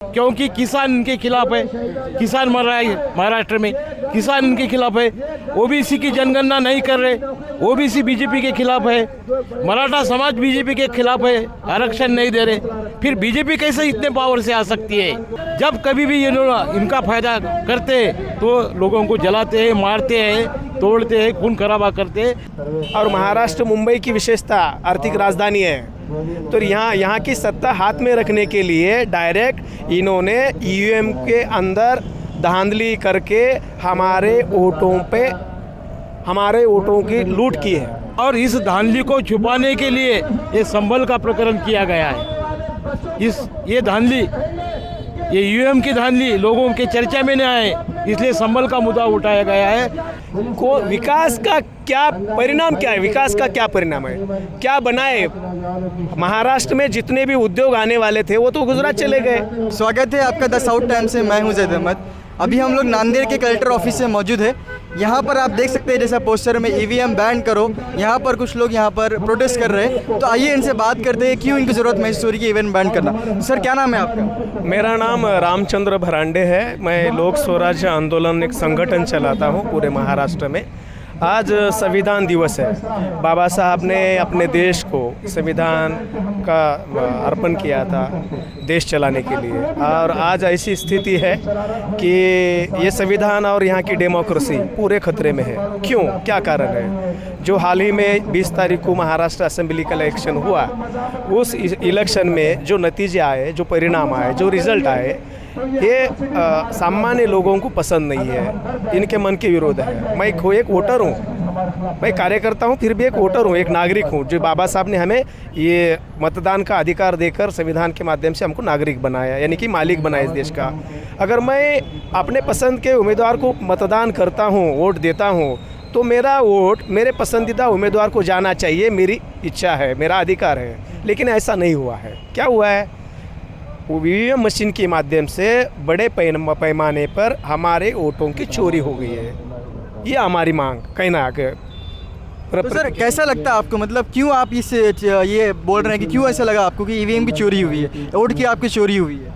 क्योंकि किसान इनके खिलाफ है। किसान मर रहा है महाराष्ट्र में, किसान इनके खिलाफ है। ओबीसी की जनगणना नहीं कर रहे, ओबीसी बीजेपी के खिलाफ है। मराठा समाज बीजेपी के खिलाफ है, आरक्षण नहीं दे रहे। फिर बीजेपी कैसे इतने पावर से आ सकती है? जब कभी भी ये लोग इनका फायदा करते हैं तो लोगों को जलाते हैं, मारते हैं, तोड़ते हैं, खून खराबा करते हैं। और महाराष्ट्र मुंबई की विशेषता आर्थिक राजधानी है, तो यहाँ की सत्ता हाथ में रखने के लिए डायरेक्ट इन्होंने ईवीएम के अंदर धांधली करके हमारे वोटों की लूट की है। और इस धांधली को छुपाने के लिए ये संभल का प्रकरण किया गया है। ये धांधली, ये ईवीएम की धांधली लोगों के चर्चा में न आए, इसलिए संभल का मुद्दा उठाया गया है। को विकास का क्या परिणाम क्या है? विकास का क्या परिणाम है? क्या बनाए? महाराष्ट्र में जितने भी उद्योग आने वाले थे वो तो गुजरात चले गए। स्वागत है आपका द साउथ टाइम से। मैं हूं जैद अहमद। अभी हम लोग नांदेड़ के कलेक्टर ऑफिस से मौजूद है। यहाँ पर आप देख सकते हैं जैसा पोस्टर में ईवीएम बैन करो, यहाँ पर कुछ लोग यहाँ पर प्रोटेस्ट कर रहे हैं। तो आइए इनसे बात करते हैं क्यों इनकी ज़रूरत महसूस हो रही है ईवीएम बैन करना। सर क्या नाम है आपका? मेरा नाम रामचंद्र भरांडे है। मैं लोक स्वराज्य आंदोलन एक संगठन चलाता हूँ पूरे महाराष्ट्र में। आज संविधान दिवस है। बाबा साहब ने अपने देश को संविधान का अर्पण किया था देश चलाने के लिए, और आज ऐसी स्थिति है कि ये संविधान और यहाँ की डेमोक्रेसी पूरे खतरे में है। क्यों? क्या कारण है? जो हाल ही में 20 तारीख को महाराष्ट्र असेंबली का इलेक्शन हुआ, उस इलेक्शन में जो नतीजे आए, जो परिणाम आए, जो रिजल्ट आए, ये सामान्य लोगों को पसंद नहीं है, इनके मन के विरोध है। मैं एक वोटर हूँ, मैं कार्यकर्ता हूँ, फिर भी एक वोटर हूँ, एक नागरिक हूँ। जो बाबा साहब ने हमें ये मतदान का अधिकार देकर संविधान के माध्यम से हमको नागरिक बनाया, यानी कि मालिक बनाया इस देश का। अगर मैं अपने पसंद के उम्मीदवार को मतदान करता हूँ, वोट देता हूँ, तो मेरा वोट मेरे पसंदीदा उम्मीदवार को जाना चाहिए, मेरी इच्छा है, मेरा अधिकार है। लेकिन ऐसा नहीं हुआ है। क्या हुआ है? ईवीएम मशीन के माध्यम से बड़े पैमाने पर हमारे वोटों की चोरी हो गई है। ये हमारी मांग कहीं ना आगे। तो सर कैसा लगता है आपको, मतलब क्यों आप ये बोल रहे हैं कि क्यों ऐसा लगा आपको कि ईवीएम की चोरी हुई है, वोट की आपकी चोरी हुई है?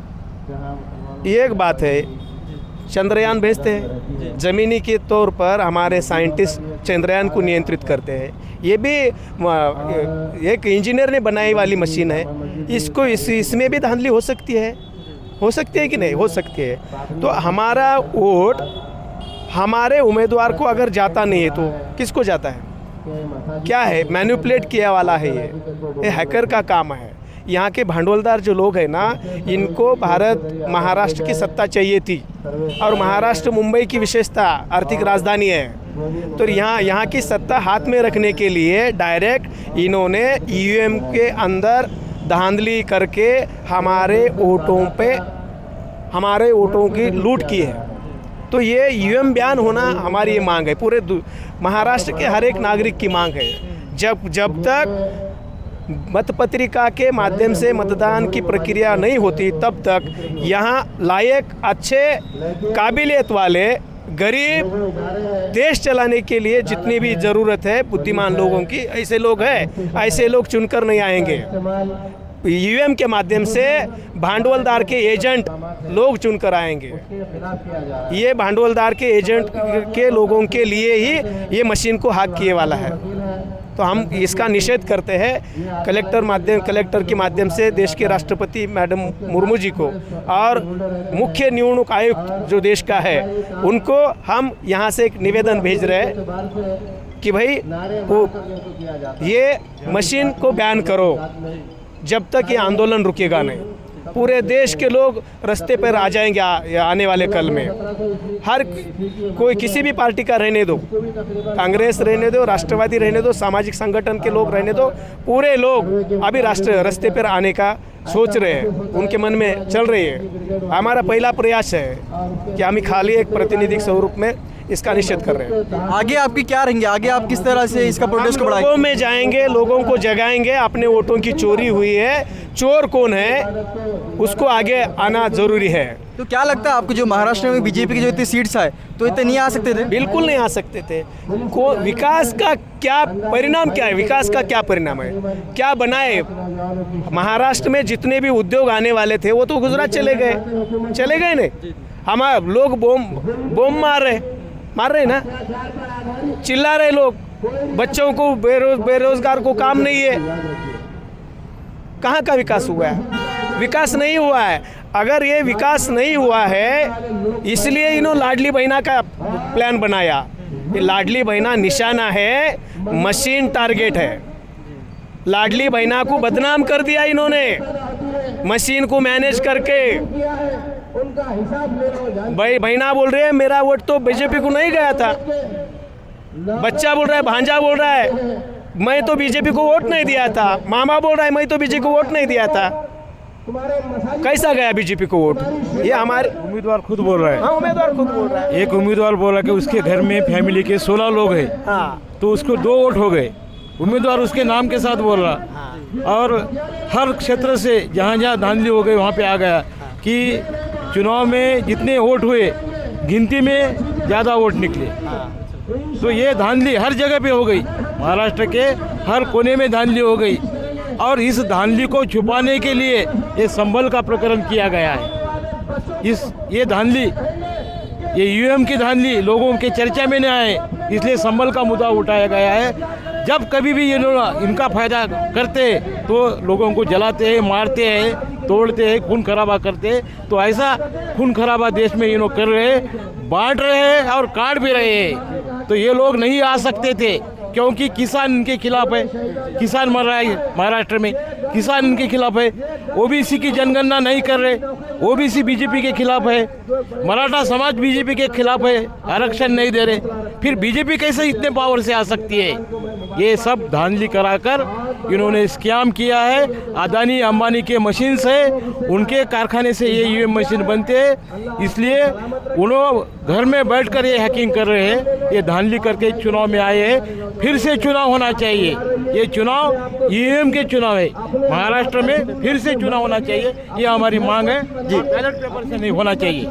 ये एक बात है, चंद्रयान भेजते हैं, ज़मीनी के तौर पर हमारे साइंटिस्ट चंद्रयान को नियंत्रित करते हैं। ये भी एक इंजीनियर ने बनाई वाली मशीन है। इसमें भी धांधली हो सकती है कि नहीं? हो सकती है। तो हमारा वोट हमारे उम्मीदवार को अगर जाता नहीं है तो किसको जाता है? क्या है? मैनिपुलेट किया वाला है ये हैकर का काम है। यहाँ के भांडवलदार जो लोग हैं ना, इनको महाराष्ट्र की सत्ता चाहिए थी, और महाराष्ट्र मुंबई की विशेषता आर्थिक राजधानी है, तो यहाँ की सत्ता हाथ में रखने के लिए डायरेक्ट इन्होंने ईवीएम के अंदर धांधली करके हमारे वोटों की लूट की है। तो ये ईवीएम बैन होना हमारी ये मांग है, पूरे महाराष्ट्र के हर एक नागरिक की मांग है। जब तक मतपत्रिका के माध्यम से मतदान की प्रक्रिया नहीं होती, तब तक यहाँ लायक, अच्छे, काबिलियत वाले, गरीब, देश चलाने के लिए जितनी भी ज़रूरत है बुद्धिमान लोगों की, ऐसे लोग हैं, ऐसे लोग चुनकर नहीं आएंगे। ईवीएम के माध्यम से भांडवलदार के एजेंट लोग चुनकर आएंगे। ये भांडवलदार के एजेंट के लोगों के लिए ही ये मशीन को हैक किए वाला है। तो हम इसका निषेध करते हैं। कलेक्टर के माध्यम से देश के राष्ट्रपति मैडम मुर्मू जी को और मुख्य निवडणूक आयुक्त जो देश का है, उनको हम यहाँ से एक निवेदन भेज रहे हैं कि भाई ये मशीन को बैन करो, जब तक ये आंदोलन रुकेगा नहीं। पूरे देश के लोग रास्ते पर आ जाएंगे आने वाले कल में। हर कोई, किसी भी पार्टी का रहने दो, कांग्रेस रहने दो, राष्ट्रवादी रहने दो, सामाजिक संगठन के लोग रहने दो, पूरे लोग अभी रास्ते पर आने का सोच रहे हैं, उनके मन में चल रही है। हमारा पहला प्रयास है कि हम खाली एक प्रतिनिधि स्वरूप में इसका निषेध कर रहे हैं। आगे आपकी क्या रहेंगे, आगे आप किस तरह से इसका प्रोटेस्ट को लोगों बढ़ाएंगे? में जाएंगे, लोगों को जगाएंगे, अपने वोटों की चोरी हुई है, चोर कौन है उसको आगे आना जरूरी है। तो क्या लगता है आपको, जो महाराष्ट्र में बीजेपी की जो इतनी सीट्स आए तो इतने नहीं आ सकते थे? बिल्कुल नहीं आ सकते थे। विकास का क्या परिणाम, क्या है विकास का, क्या परिणाम है, क्या बनाए? महाराष्ट्र में जितने भी उद्योग आने वाले थे वो तो गुजरात चले गए नहीं। हम लोग बम मार रहे ना, चिल्ला रहे लोग, बच्चों को बेरोजगार को काम नहीं है। कहाँ का विकास हुआ है? विकास नहीं हुआ है। अगर ये विकास नहीं हुआ है इसलिए इन्होंने लाडली बहना का प्लान बनाया। ये लाडली बहना निशाना है, मशीन टारगेट है। लाडली बहना को बदनाम कर दिया इन्होंने, मशीन को मैनेज करके। बहना बोल रहे हैं मेरा वोट तो बीजेपी को नहीं गया था, बच्चा बोल रहा है, भांजा बोल रहा है मैं तो बीजेपी को वोट नहीं दिया था, मामा बोल रहा है मैं तो बीजेपी को वोट नहीं दिया था। कैसा गया बीजेपी को वोट? ये हमारे उम्मीदवार खुद बोल रहा है। हाँ, उम्मीदवार खुद बोल रहा है। एक उम्मीदवार बोला कि उसके घर में फैमिली के 16 लोग हैं, हाँ, तो उसको 2 वोट हो गए। उम्मीदवार उसके नाम के साथ बोल रहा, और हर क्षेत्र से जहाँ जहाँ धांधली हो गई वहाँ पे आ गया कि चुनाव में जितने वोट हुए गिनती में ज़्यादा वोट निकले। तो ये धांधली हर जगह पे हो गई, महाराष्ट्र के हर कोने में धांधली हो गई। और इस धांधली को छुपाने के लिए ये संभल का प्रकरण किया गया है। ये धांधली, ये यूएम की धांधली लोगों के चर्चा में नहीं आए, इसलिए संभल का मुद्दा उठाया गया है। जब कभी भी ये लोग इनका फायदा करते तो लोगों को जलाते हैं, मारते हैं, तोड़ते हैं, खून खराबा करते हैं। तो ऐसा खून खराबा देश में ये लोग कर रहे हैं, बांट रहे हैं और काट भी रहे हैं। तो ये लोग नहीं आ सकते थे क्योंकि किसान इनके खिलाफ है। किसान मर रहा है महाराष्ट्र में, किसान इनके खिलाफ है। ओबीसी की जनगणना नहीं कर रहे, ओबीसी बीजेपी के खिलाफ है। मराठा समाज बीजेपी के खिलाफ है, आरक्षण नहीं दे रहे। फिर बीजेपी कैसे इतने पावर से आ सकती है? ये सब धांधली कराकर इन्होंने स्कैम किया है। अदानी अंबानी के मशीन से, उनके कारखाने से ये यूएम मशीन बनते हैं, इसलिए उन्होंने घर में बैठकर ये हैकिंग कर रहे हैं। ये धांधली करके चुनाव में आए हैं। फिर से चुनाव होना चाहिए। ये चुनाव ईवीएम के चुनाव है, महाराष्ट्र में फिर से चुनाव होना चाहिए। ये हमारी मांग है जी, बैलेट पेपर से नहीं होना चाहिए।